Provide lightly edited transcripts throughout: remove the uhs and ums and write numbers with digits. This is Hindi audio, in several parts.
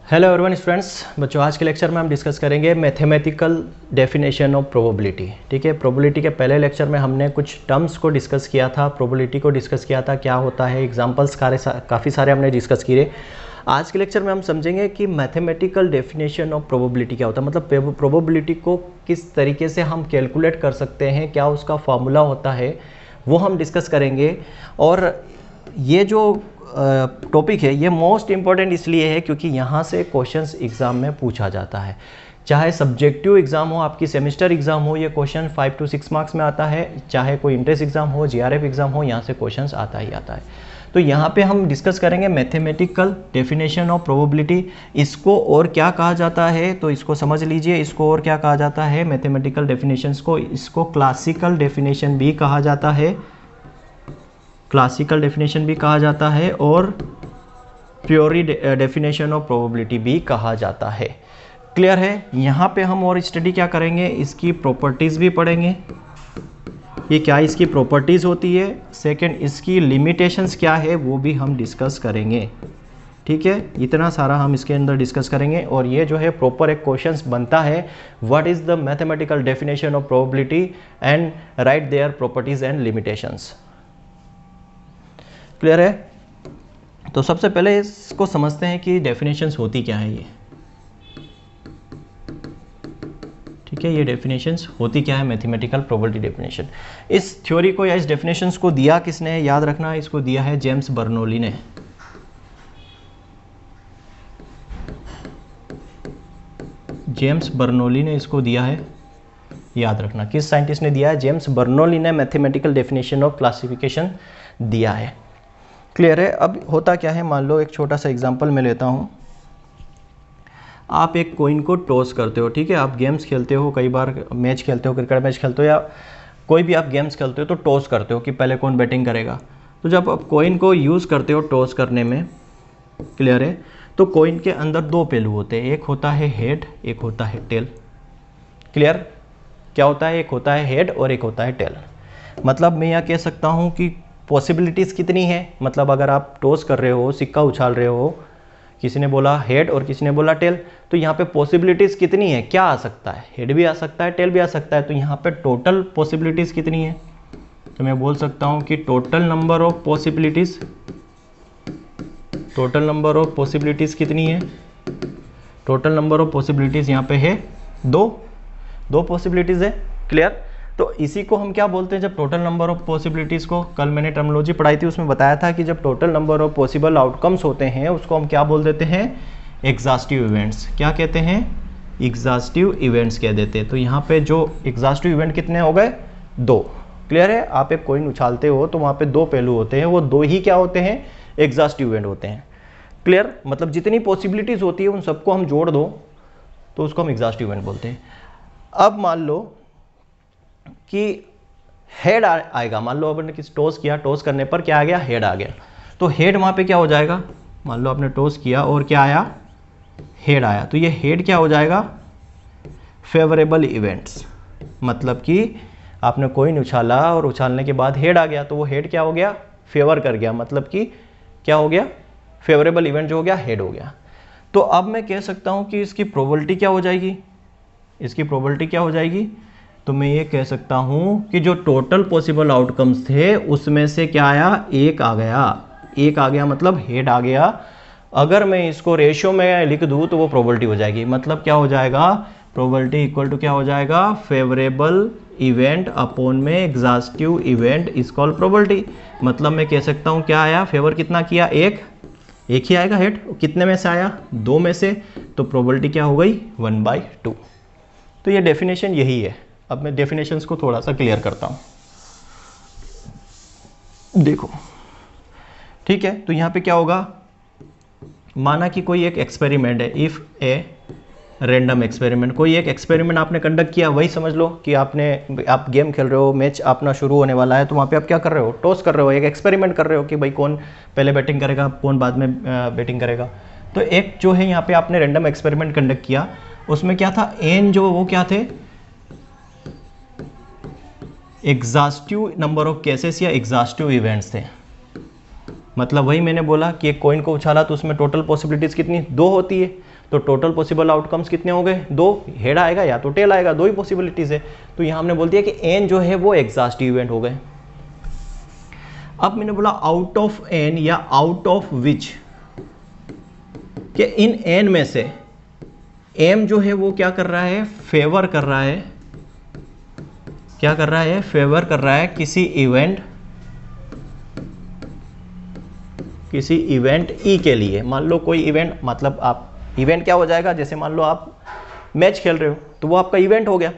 हेलो एवरीवन स्टूडेंट्स, बच्चों आज के लेक्चर में हम डिस्कस करेंगे मैथमेटिकल डेफिनेशन ऑफ प्रोबेबिलिटी। ठीक है, प्रोबेबिलिटी के पहले लेक्चर में हमने कुछ टर्म्स को डिस्कस किया था, प्रोबेबिलिटी को डिस्कस किया था, क्या होता है, एग्जांपल्स काफ़ी सारे हमने डिस्कस किए। आज के लेक्चर में हम समझेंगे कि मैथमेटिकल डेफिनेशन ऑफ प्रोबेबिलिटी क्या होता है, मतलब प्रोबेबिलिटी को किस तरीके से हम कैलकुलेट कर सकते हैं, क्या उसका फार्मूला होता है, वो हम डिस्कस करेंगे। और ये जो टॉपिक है ये मोस्ट इम्पॉर्टेंट इसलिए है क्योंकि यहाँ से क्वेश्चंस एग्ज़ाम में पूछा जाता है। चाहे सब्जेक्टिव एग्ज़ाम हो, आपकी सेमेस्टर एग्ज़ाम हो, ये क्वेश्चन 5 to 6 मार्क्स में आता है। चाहे कोई इंट्रेंस एग्ज़ाम हो, जीआरएफ एग्ज़ाम हो, यहाँ से क्वेश्चंस आता ही आता है। तो यहाँ पे हम डिस्कस करेंगे मैथमेटिकल डेफिनेशन ऑफ प्रोबेबिलिटी। इसको और क्या कहा जाता है, तो इसको समझ लीजिए। इसको और क्या कहा जाता है मैथमेटिकल डेफिनेशंस को, इसको क्लासिकल डेफिनेशन भी कहा जाता है, क्लासिकल डेफिनेशन भी कहा जाता है, और प्योरी डेफिनेशन ऑफ प्रोबेबिलिटी भी कहा जाता है। क्लियर है। यहाँ पे हम और स्टडी क्या करेंगे, इसकी प्रॉपर्टीज़ भी पढ़ेंगे, ये क्या इसकी प्रॉपर्टीज़ होती है। सेकंड, इसकी लिमिटेशंस क्या है वो भी हम डिस्कस करेंगे। ठीक है, इतना सारा हम इसके अंदर डिस्कस करेंगे। और ये जो है प्रॉपर एक क्वेश्चंस बनता है, what is the mathematical definition of probability and write their properties and limitations. Clear है। तो सबसे पहले इसको समझते हैं कि डेफिनेशंस होती क्या है ये। ठीक है, ये डेफिनेशंस होती क्या है मैथमेटिकल प्रोबेबिलिटी डेफिनेशन। इस थ्योरी को या इस डेफिनेशंस को दिया किसने है, याद रखना, इसको दिया है जेम्स बर्नौली ने। जेम्स बर्नौली ने इसको दिया है, याद रखना। किस साइंटिस्ट ने दिया है, जेम्स बर्नौली ने मैथमेटिकल डेफिनेशन ऑफ क्लासिफिकेशन दिया है। क्लियर है। अब होता क्या है, मान लो एक छोटा सा एग्जांपल मैं लेता हूँ। आप एक कॉइन को टॉस करते हो। ठीक है, आप गेम्स खेलते हो, कई बार मैच खेलते हो, क्रिकेट मैच खेलते हो या कोई भी आप गेम्स खेलते हो तो टॉस करते हो कि पहले कौन बैटिंग करेगा। तो जब आप कॉइन को यूज़ करते हो टॉस करने में, क्लियर है, तो कॉइन के अंदर दो पहलू होते हैं, एक होता है हेड, एक होता है टेल। क्लियर, क्या होता है, एक होता है हेड और एक होता है टेल। मतलब मैं यह कह सकता हूँ कि पॉसिबिलिटीज़ कितनी है, मतलब अगर आप टॉस कर रहे हो, सिक्का उछाल रहे हो, किसी ने बोला हेड और किसी ने बोला टेल, तो यहाँ पे पॉसिबिलिटीज़ कितनी है, क्या आ सकता है, हेड भी आ सकता है, टेल भी आ सकता है। तो यहाँ पे टोटल पॉसिबिलिटीज़ कितनी है, तो मैं बोल सकता हूँ कि total number of possibilities, total number of possibilities कितनी है, टोटल नंबर ऑफ पॉसिबिलिटीज़ यहाँ पे है दो पॉसिबिलिटीज़ है। क्लियर। तो इसी को हम क्या बोलते हैं, जब टोटल नंबर ऑफ पॉसिबिलिटीज़ को, कल मैंने टर्मिनोलॉजी पढ़ाई थी, उसमें बताया था कि जब total number of possible outcomes होते हैं उसको हम क्या बोल देते हैं, एग्जॉस्टिव इवेंट्स। क्या कहते हैं, एग्जॉस्टिव इवेंट्स कह देते हैं। तो यहाँ पे जो एग्जॉस्टिव इवेंट कितने हो गए, 2। क्लियर है। आप एक कॉइन उछालते हो तो वहाँ पे दो पहलू होते हैं, वो दो ही क्या होते हैं, एग्जॉस्टिव इवेंट होते हैं। क्लियर, मतलब जितनी पॉसिबिलिटीज़ होती है उन सबको हम जोड़ दो तो उसको हम एग्जॉस्टिव इवेंट बोलते हैं। अब मान लो कि हेड आएगा, मान लो आपने किसी टॉस किया, टॉस करने पर क्या आ गया, हेड आ गया, तो हेड वहाँ पे क्या हो जाएगा, मान लो आपने टॉस किया और क्या आया, हेड आया, तो ये हेड क्या हो जाएगा, फेवरेबल इवेंट्स। मतलब कि आपने कॉइन उछाला और उछालने के बाद हेड आ गया, तो वो हेड क्या हो गया, फेवर कर गया, मतलब कि क्या हो गया, फेवरेबल इवेंट जो हो गया हेड हो गया। तो अब मैं कह सकता हूँ कि इसकी प्रोबेबिलिटी क्या हो जाएगी, इसकी प्रोबेबिलिटी क्या हो जाएगी, तो मैं ये कह सकता हूँ कि जो टोटल पॉसिबल आउटकम्स थे उसमें से क्या आया, एक आ गया, एक आ गया मतलब हेड आ गया। अगर मैं इसको रेशियो में लिख दूँ तो वो प्रोबेबिलिटी हो जाएगी। मतलब क्या हो जाएगा, प्रोबेबिलिटी इक्वल टू क्या हो जाएगा, फेवरेबल इवेंट अपॉन में exhaustive event is called probability. मतलब मैं कह सकता हूँ क्या आया, फेवर कितना किया, एक ही आएगा हेड, कितने में से आया, 2 में से, तो प्रोबेबिलिटी क्या हो गई, 1/2। तो ये डेफिनेशन यही है। अब मैं डेफिनेशंस को थोड़ा सा क्लियर करता हूँ। देखो, ठीक है, तो यहाँ पे क्या होगा, माना कि कोई एक एक्सपेरिमेंट है, इफ ए रैंडम एक्सपेरिमेंट, कोई एक एक्सपेरिमेंट आपने कंडक्ट किया, वही समझ लो कि आप गेम खेल रहे हो, मैच अपना शुरू होने वाला है, तो वहाँ पे आप क्या कर रहे हो, टॉस कर रहे हो, एक एक्सपेरिमेंट कर रहे हो कि भाई कौन पहले बैटिंग करेगा, कौन बाद में बैटिंग करेगा। तो एक जो है यहाँ पे आपने रैंडम एक्सपेरिमेंट कंडक्ट किया, उसमें क्या था, एन जो वो क्या थे, एग्जॉस्टिव नंबर ऑफ केसेस या एग्जॉस्टिव इवेंट्स थे। मतलब वही मैंने बोला कि एक कॉइन को उछाला तो उसमें टोटल पॉसिबिलिटीज़ कितनी, 2 होती है। तो टोटल पॉसिबल आउटकम्स कितने हो गए? 2। हेड आएगा या तो टेल आएगा, 2 ही पॉसिबिलिटीज है। तो यहाँ हमने बोल दिया कि एन जो है वो एग्जॉस्टिव इवेंट हो गए। अब मैंने बोला आउट ऑफ एन या आउट ऑफ विच, कि इन एन में से एम जो है वो क्या कर रहा है? फेवर कर रहा है। क्या कर रहा है? फेवर कर रहा है किसी इवेंट ई के लिए। मान लो कोई इवेंट, मतलब आप इवेंट क्या हो जाएगा, जैसे मान लो आप मैच खेल रहे हो तो वो आपका इवेंट हो गया।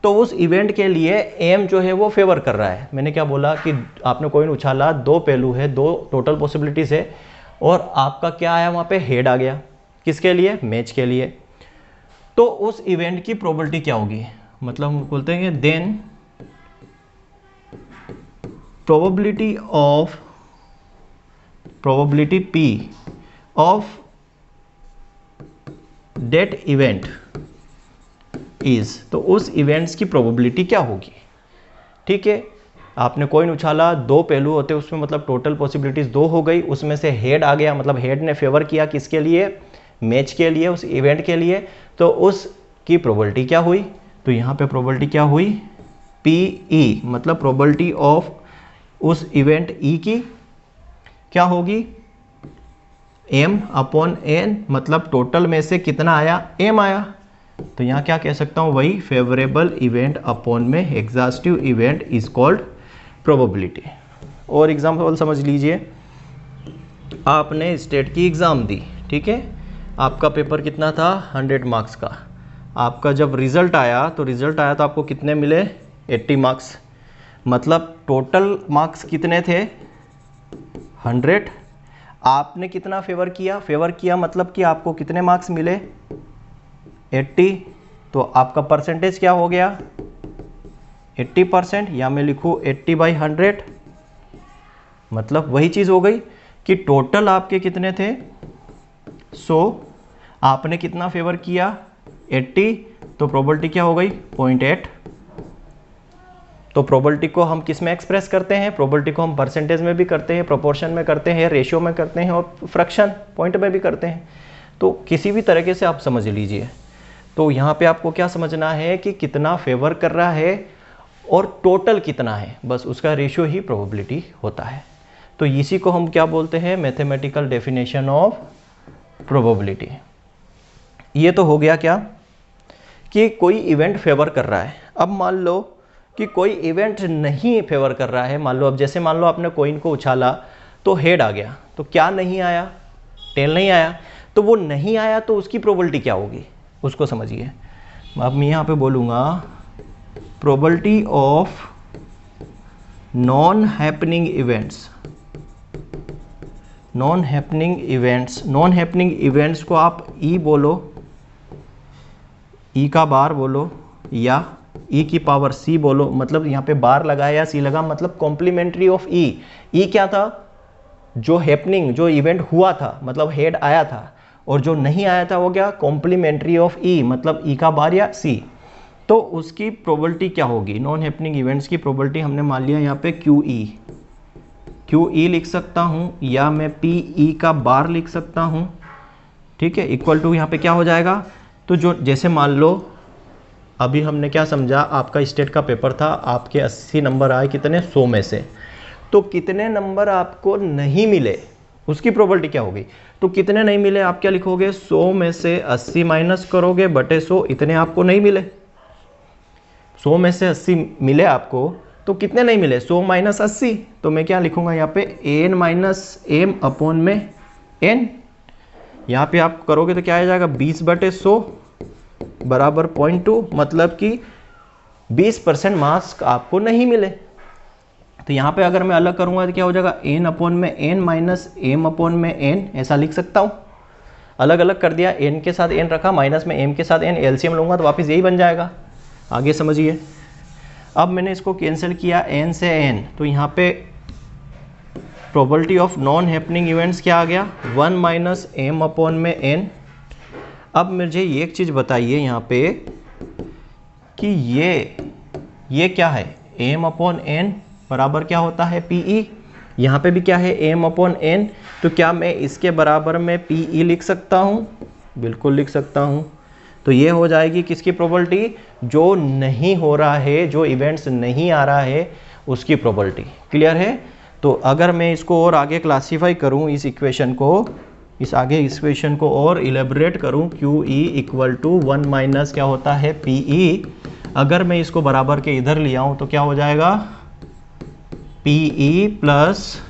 तो उस इवेंट के लिए एम जो है वो फेवर कर रहा है। मैंने क्या बोला कि आपने कॉइन उछाला, 2 पहलू है, 2 टोटल पॉसिबिलिटीज है, और आपका क्या आया वहाँ पे? हेड आ गया। किसके लिए? मैच के लिए। तो उस इवेंट की प्रोबेबिलिटी क्या होगी? मतलब हम बोलते हैं then probability P of that event is, तो उस इवेंट्स की प्रोबेबिलिटी क्या होगी? ठीक है, आपने कॉइन उछाला, 2 पहलू होते हैं उसमें, मतलब टोटल पॉसिबिलिटीज 2 हो गई, उसमें से हेड आ गया, मतलब हेड ने फेवर किया किसके लिए? मैच के लिए, उस इवेंट के लिए। तो उसकी प्रोबेबिलिटी क्या हुई? तो यहाँ पे प्रोबेबिलिटी क्या हुई? PE, मतलब प्रोबेबिलिटी ऑफ उस इवेंट E की क्या होगी? M/N, मतलब टोटल में से कितना आया? M आया। तो यहाँ क्या कह सकता हूँ? वही फेवरेबल इवेंट अपॉन में exhaustive event is called probability. और एग्जाम्पल समझ लीजिए, आपने स्टेट की एग्ज़ाम दी, ठीक है, आपका पेपर कितना था? 100 मार्क्स का। आपका जब रिजल्ट आया तो आपको कितने मिले? 80 मार्क्स। मतलब टोटल मार्क्स कितने थे? 100। आपने कितना फेवर किया? फेवर किया मतलब कि आपको कितने मार्क्स मिले? 80। तो आपका परसेंटेज क्या हो गया? 80%, या मैं लिखूँ 80/100, मतलब वही चीज़ हो गई कि टोटल आपके कितने थे? 100, आपने कितना फेवर किया? 80, तो प्रोबेबिलिटी क्या हो गई? 0.8। तो प्रोबेबिलिटी को हम किस में एक्सप्रेस करते हैं? प्रोबेबिलिटी को हम परसेंटेज में भी करते हैं, प्रोपोर्शन में करते हैं, रेशियो में करते हैं, और फ्रैक्शन पॉइंट में भी करते हैं। तो किसी भी तरीके से आप समझ लीजिए। तो यहाँ पे आपको क्या समझना है कि कितना फेवर कर रहा है और टोटल कितना है, बस उसका रेशियो ही प्रोबेबिलिटी होता है। तो इसी को हम क्या बोलते हैं? Mathematical definition of probability. ये तो हो गया क्या कि कोई इवेंट फेवर कर रहा है। अब मान लो कि कोई इवेंट नहीं फेवर कर रहा है। मान लो, अब जैसे मान लो आपने कॉइन को उछाला तो हेड आ गया, तो क्या नहीं आया? टेल नहीं आया। तो वो नहीं आया तो उसकी प्रोबेबिलिटी क्या होगी, उसको समझिए। अब मैं यहाँ पे बोलूँगा probability of non happening events. Non happening events को आप ई बोलो, ई का बार बोलो, या ई की पावर सी बोलो। मतलब यहाँ पे बार लगा या सी लगा, मतलब कॉम्प्लीमेंट्री ऑफ ई। ई क्या था? जो हैपनिंग, जो इवेंट हुआ था, मतलब हेड आया था, और जो नहीं आया था वो क्या? कॉम्प्लीमेंट्री ऑफ ई, मतलब ई का बार या सी। तो उसकी प्रोबेबिलिटी क्या होगी? नॉन हैपनिंग इवेंट्स की प्रोबेबिलिटी हमने मान लिया यहाँ पे QE लिख सकता हूँ, या मैं PE का बार लिख सकता हूँ, ठीक है, इक्वल टू यहाँ पे क्या हो जाएगा? तो जो जैसे मान लो अभी हमने क्या समझा, आपका स्टेट का पेपर था, आपके 80 नंबर आए, कितने? 100 में से। तो कितने नंबर आपको नहीं मिले, उसकी प्रोबेबिलिटी क्या होगी? तो कितने नहीं मिले आप क्या लिखोगे? 100 में से 80 माइनस करोगे बटे 100, इतने आपको नहीं मिले। 100 में से 80 मिले आपको, तो कितने नहीं मिले? 100 माइनस 80। तो मैं क्या लिखूंगा यहाँ पे? n माइनस एम अपॉन में n। यहाँ पे आप करोगे तो क्या आ जाएगा? 20/100 बराबर 0.2, मतलब कि 20% मार्क्स आपको नहीं मिले। तो यहाँ पे अगर मैं अलग करूँगा तो क्या हो जाएगा? n अपॉन में n माइनस m अपॉन में n, ऐसा लिख सकता हूँ। अलग अलग कर दिया, n के साथ n रखा, माइनस में m के साथ n, एलसीएम लूँगा तो वापस यही बन जाएगा। आगे समझिए। अब मैंने इसको कैंसिल किया n से n, तो यहाँ पे probability of non happening events क्या आ गया? 1 माइनस m अपॉन में n। अब मुझे ये एक चीज़ बताइए यहाँ पे कि ये क्या है? m अपॉन n बराबर क्या होता है? PE। यहाँ पे भी क्या है? m upon n। तो क्या मैं इसके बराबर में PE लिख सकता हूँ? बिल्कुल लिख सकता हूँ। तो ये हो जाएगी किसकी प्रोबेबिलिटी, जो नहीं हो रहा है, जो इवेंट्स नहीं आ रहा है उसकी प्रोबेबिलिटी। क्लियर है। तो अगर मैं इसको और आगे क्लासीफाई करूँ, इस इक्वेशन को, इस आगे इक्वेशन को और इलेबरेट करूँ, Q E equal to 1 minus क्या होता है पी ई। अगर मैं इसको बराबर के इधर ले आऊँ तो क्या हो जाएगा, P E plus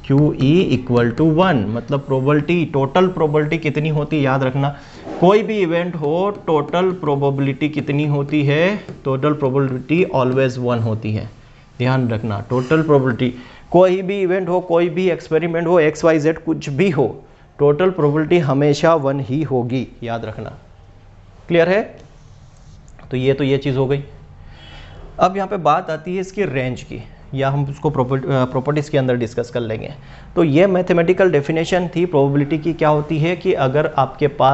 Q E equal to 1। मतलब प्रोबेबिलिटी, टोटल प्रोबेबिलिटी कितनी होती है, याद रखना, कोई भी इवेंट हो टोटल प्रोबेबिलिटी कितनी होती है, टोटल प्रोबेबिलिटी ऑलवेज 1 होती है। ध्यान रखना, टोटल प्रोबेबिलिटी, कोई भी इवेंट हो, कोई भी एक्सपेरिमेंट हो, एक्स वाई जेड कुछ भी हो, टोटल प्रोबेबिलिटी हमेशा 1 ही होगी, याद रखना। क्लियर है। तो ये चीज़ हो गई। अब यहाँ पे बात आती है इसकी रेंज की, या हम उसको प्रॉपर्टीज़ के अंदर डिस्कस कर लेंगे। तो ये मैथमेटिकल डेफिनेशन थी प्रोबेबिलिटी की, क्या होती है कि अगर आपके पास